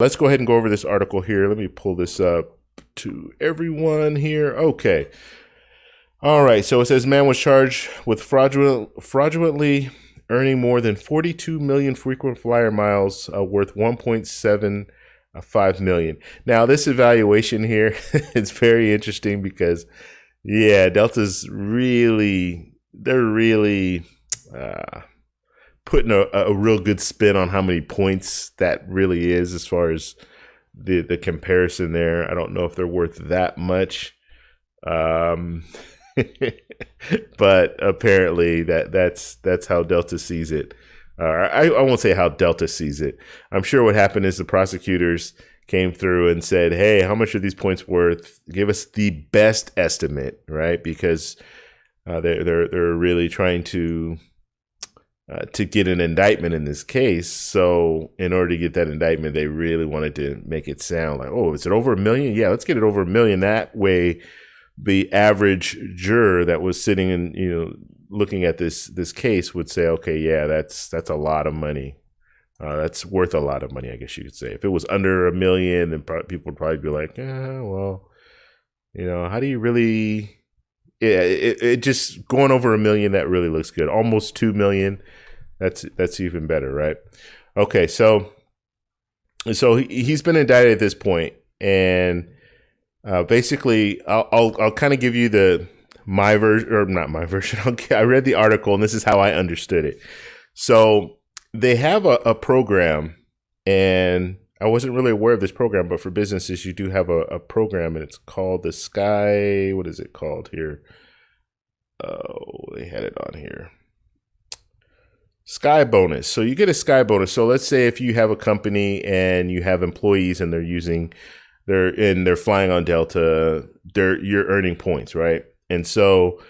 Let's go ahead and go over this article here. Let me pull this up to everyone here. Okay. All right. So it says man was charged with fraudulently earning more than 42 million frequent flyer miles worth 1.75 million. Now, this evaluation here is very interesting because, yeah, Delta's they're really putting a real good spin on how many points that really is as far as the comparison there. I don't know if they're worth that much. But apparently that's how Delta sees it. I won't say how Delta sees it. I'm sure what happened is the prosecutors came through and said, "Hey, how much are these points worth? Give us the best estimate," right? Because they're really trying to get an indictment in this case. So in order to get that indictment, they really wanted to make it sound like, "Oh, is it over 1 million? Yeah, let's get it over 1 million." That way, the average juror that was sitting and looking at this case would say, okay, yeah, that's a lot of money. That's worth a lot of money, I guess you could say. If it was under 1 million, then people would probably be like, well, how do you really? Yeah, it just going over 1 million, that really looks good. Almost 2 million, that's even better, right? Okay, so he's been indicted at this point, and basically, I'll kind of give you my version, or not my version. I read the article, and this is how I understood it. So they have a program, and I wasn't really aware of this program, but for businesses, you do have a program, and it's called the Sky. What is it called here? Oh, they had it on here. Sky bonus. So you get a Sky bonus. So let's say if you have a company and you have employees and they're flying on Delta, you're earning points, right? And so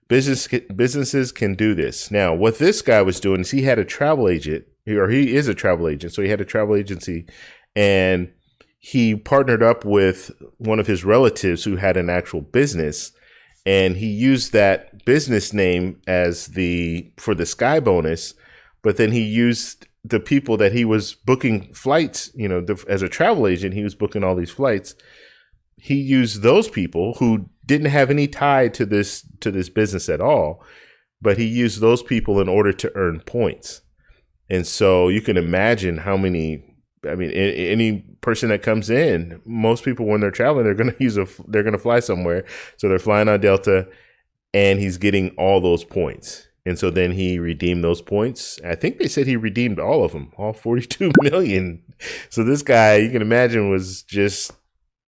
businesses can do this. Now, what this guy was doing is he had a travel agent, or he is a travel agent. So he had a travel agency, and he partnered up with one of his relatives who had an actual business, and he used that business name for the Sky bonus, but then he used the people that he was booking flights, as a travel agent, he was booking all these flights. He used those people who didn't have any tie to this business at all, but he used those people in order to earn points. And so you can imagine how many. I mean, any person that comes in, most people when they're traveling, they're going to fly somewhere, so they're flying on Delta, and he's getting all those points. And so then he redeemed those points. I think they said he redeemed all of them, all 42 million. So this guy, you can imagine, was just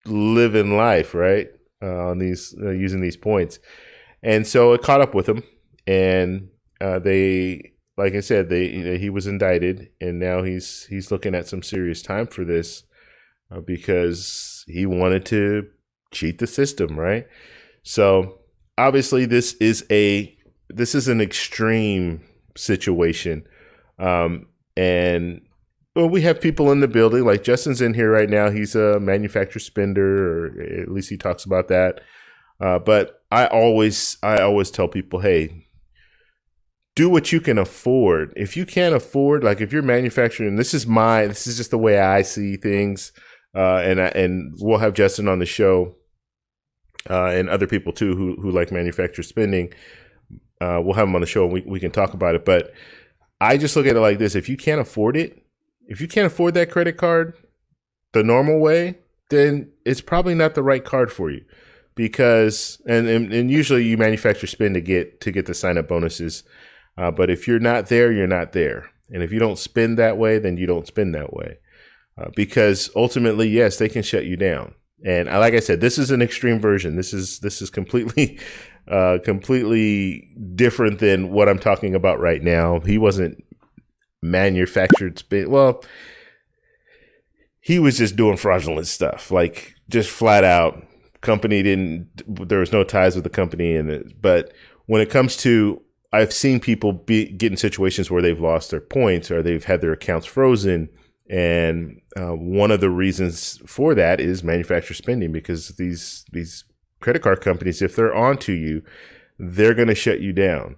living life, right? On these, using these points. And so it caught up with him, and like I said, he was indicted, and now he's looking at some serious time for this because he wanted to cheat the system, right? So obviously this is an extreme situation, and well, we have people in the building, like Justin's in here right now. He's a manufacturer spender, or at least he talks about that. But I always tell people, hey, do what you can afford. If you can't afford, like if you're manufacturing, this is just the way I see things. And we'll have Justin on the show, and other people too who like manufacturer spending. We'll have him on the show, and we can talk about it. But I just look at it like this: if you can't afford it, if you can't afford that credit card the normal way, then it's probably not the right card for you. Because and usually you manufacture spend to get the sign up bonuses. But if you're not there, you're not there. And if you don't spend that way, then you don't spend that way. Because ultimately, yes, they can shut you down. And like I said, this is an extreme version. This is completely different than what I'm talking about right now. He wasn't manufactured spend. Well, he was just doing fraudulent stuff, like just flat out. There was no ties with the company. But when it comes to, I've seen people get in situations where they've lost their points or they've had their accounts frozen. And one of the reasons for that is manufacturer spending, because these credit card companies, if they're onto you, they're going to shut you down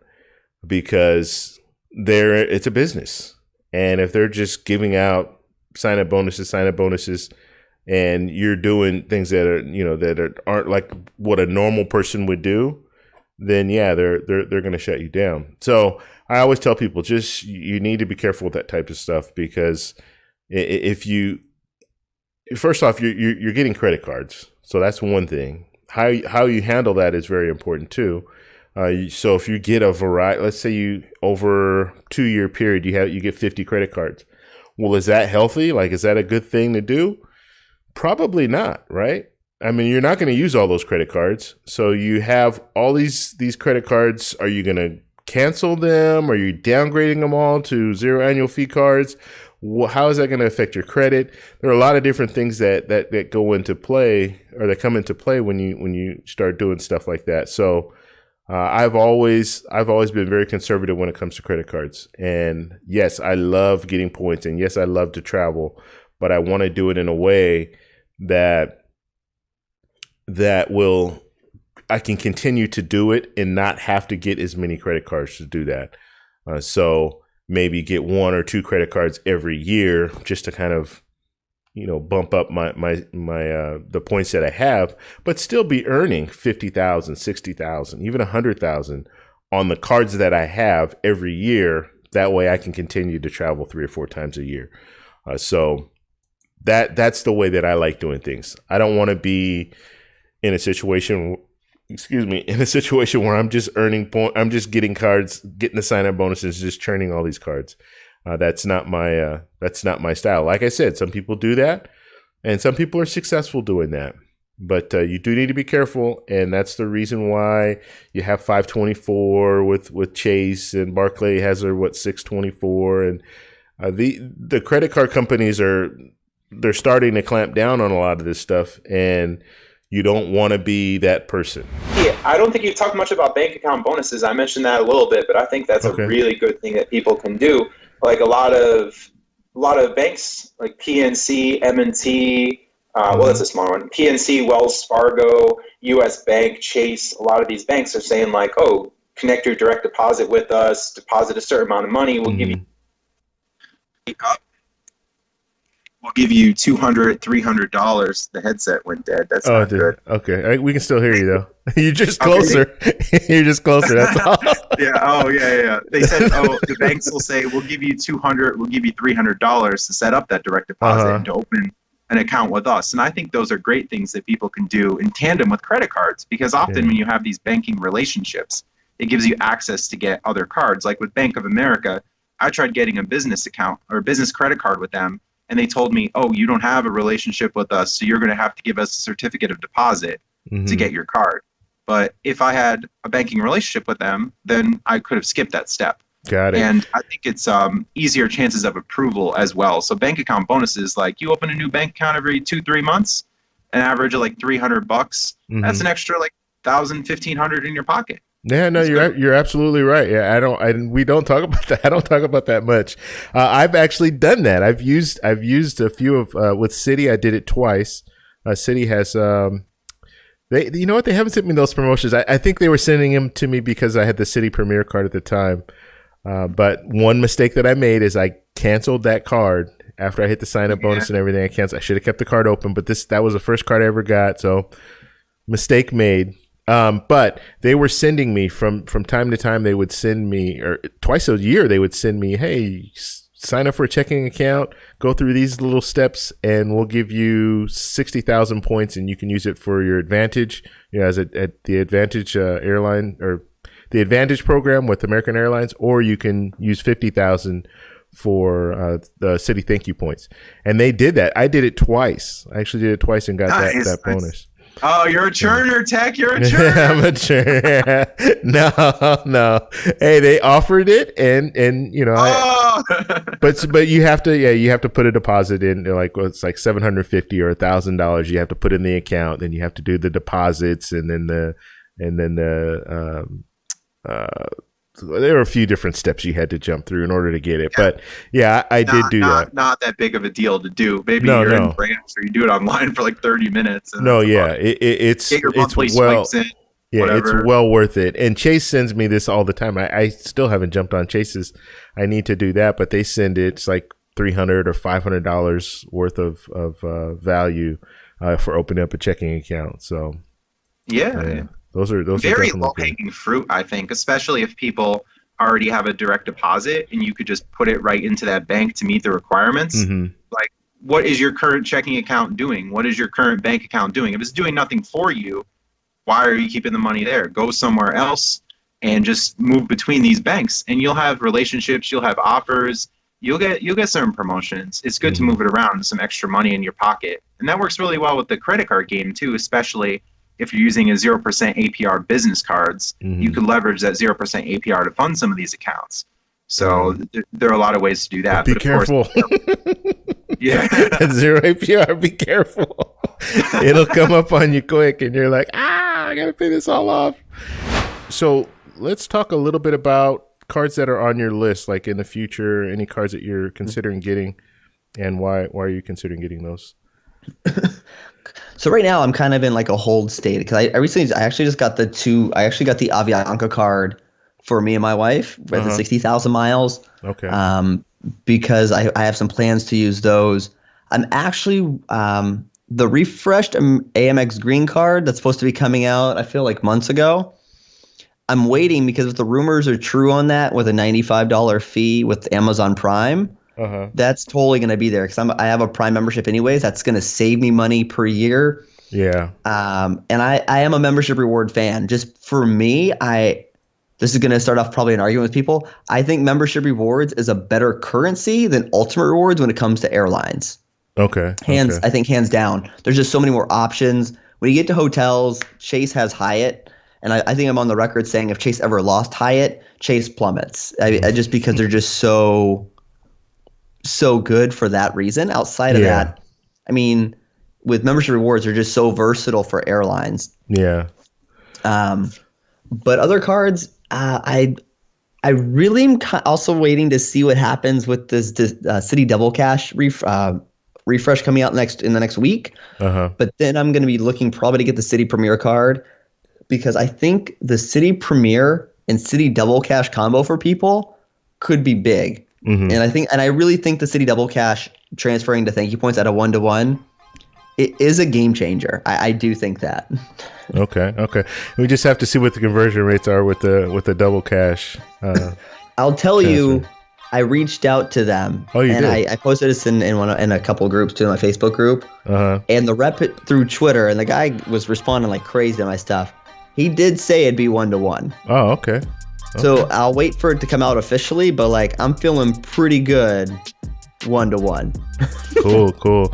because it's a business. And if they're just giving out sign up bonuses, and you're doing things that are, aren't like what a normal person would do, then yeah, they're going to shut you down. So I always tell people, just you need to be careful with that type of stuff, because if you, first off, you're getting credit cards, so that's one thing. How you handle that is very important too. So if you get a variety, let's say you over 2-year period you get 50 credit cards. Well, is that healthy? Like, is that a good thing to do? Probably not, right? I mean, you're not going to use all those credit cards. So you have all these credit cards. Are you going to cancel them? Are you downgrading them all to 0 annual fee cards? How is that going to affect your credit? There are a lot of different things that go into play, or that come into play when you start doing stuff like that. So I've always been very conservative when it comes to credit cards. And yes, I love getting points, and yes, I love to travel, but I want to do it in a way that I can continue to do it and not have to get as many credit cards to do that. So maybe get 1 or 2 credit cards every year, just to kind of, bump up my the points that I have, but still be earning 50,000, 60,000, even 100,000 on the cards that I have every year. That way I can continue to travel 3 or 4 times a year. So that's the way that I like doing things. I don't want to be in a situation where I'm just earning I'm just getting cards, getting the sign-up bonuses, just churning all these cards. That's not my style. Like I said, some people do that, and some people are successful doing that. But you do need to be careful, and that's the reason why you have 524 with Chase, and Barclay has their 624, and the credit card companies they're starting to clamp down on a lot of this stuff, and you don't want to be that person. Yeah, I don't think you talked much about bank account bonuses. I mentioned that a little bit, but I think that's a really good thing that people can do. Like a lot of banks, like PNC, M&T, well, that's a small one. PNC, Wells Fargo, U.S. Bank, Chase. A lot of these banks are saying like, "Oh, connect your direct deposit with us. Deposit a certain amount of money. We'll give you $200, $300. The headset went dead. That's not good. Okay, we can still hear you though. You're just closer. Okay. You're just closer. That's all. Yeah. Oh, yeah. They said, the banks will say, we'll give you $200, we'll give you $300 to set up that direct deposit and to open an account with us. And I think those are great things that people can do in tandem with credit cards, because often when you have these banking relationships, it gives you access to get other cards. Like with Bank of America, I tried getting a business account or a business credit card with them, and they told me, "Oh, you don't have a relationship with us, so you're going to have to give us a certificate of deposit to get your card." But if I had a banking relationship with them, then I could have skipped that step. Got it. And I think it's easier chances of approval as well. So bank account bonuses, like you open a new bank account every 2-3 months, an average of like $300. That's an extra like $1,000, $1,500 in your pocket. Yeah, no, you're absolutely right. Yeah, we don't talk about that. I don't talk about that much. I've actually done that. I've used a few of with Citi. I did it twice. Citi has you know what? They haven't sent me those promotions. I think they were sending them to me because I had the Citi Premier card at the time. But one mistake that I made is I canceled that card after I hit the sign up bonus and everything. I should have kept the card open, but that was the first card I ever got. So mistake made. But they were sending me from time to time. They would send me, or twice a year, they would send me, "Hey, sign up for a checking account, go through these little steps, and we'll give you 60,000 points, and you can use it for your Advantage, as at the Advantage airline or the Advantage program with American Airlines, or you can use 50,000 for the Citi Thank You points." And they did that. I did it twice. I actually did it twice and got that bonus. Oh, you're a churner, Tech. You're a churner. I'm a churner. No. Hey, they offered it, and but you have to put a deposit in. It's like $750 or $1,000. You have to put in the account, then you have to do the deposits, and then there were a few different steps you had to jump through in order to get it. But yeah, I did do that. Not that big of a deal to do. Maybe you're in France or you do it online for like 30 minutes. It's well worth it. And Chase sends me this all the time. I still haven't jumped on Chase's. I need to do that, but they send it. It's like $300 or $500 worth of value for opening up a checking account. So those are very low hanging fruit, I think, especially if people already have a direct deposit and you could just put it right into that bank to meet the requirements. Like, what is your current checking account doing? What is your current bank account doing? If it's doing nothing for you, why are you keeping the money there? Go somewhere else and just move between these banks, and you'll have relationships, you'll have offers, you'll get certain promotions. It's good to move it around, some extra money in your pocket. And that works really well with the credit card game too, especially if you're using a 0% APR business cards. You could leverage that 0% APR to fund some of these accounts. So there are a lot of ways to do that. But be careful. Yeah. 0 APR, be careful. It'll come up on you quick and you're like, I gotta pay this all off. So let's talk a little bit about cards that are on your list, like in the future, any cards that you're considering getting, and why are you considering getting those? So right now I'm kind of in like a hold state because I actually got the Avianca card for me and my wife with the 60,000 miles. Okay. Because I have some plans to use those. I'm actually the refreshed AMX Green card that's supposed to be coming out, I feel like months ago. I'm waiting because if the rumors are true on that with a $95 fee with Amazon Prime, that's totally going to be there because I have a Prime membership anyways. That's going to save me money per year. Yeah. And I am a membership reward fan. Just for me, this is going to start off probably an argument with people. I think membership rewards is a better currency than ultimate rewards when it comes to airlines. Okay. I think hands down. There's just so many more options. When you get to hotels, Chase has Hyatt. And I think I'm on the record saying if Chase ever lost Hyatt, Chase plummets. Just because they're just so good for that reason. Outside of that, I mean, with membership rewards, they're just so versatile for airlines. Yeah. But other cards, I really am also waiting to see what happens with this Citi Double Cash refresh coming out in the next week. But then I'm going to be looking probably to get the Citi Premier card because I think the Citi Premier and Citi Double Cash combo for people could be big. And I really think the Citi Double Cash transferring to thank you points at a 1-to-1, it is a game changer. I do think that. Okay. We just have to see what the conversion rates are with the Double Cash. I'll tell you, I reached out to them. Oh, you did? I posted this in a couple of groups too, in my Facebook group. And the rep through Twitter, and the guy was responding like crazy to my stuff. He did say it'd be 1-to-1. Oh, okay. So I'll wait for it to come out officially, but like I'm feeling pretty good 1-to-1. Cool.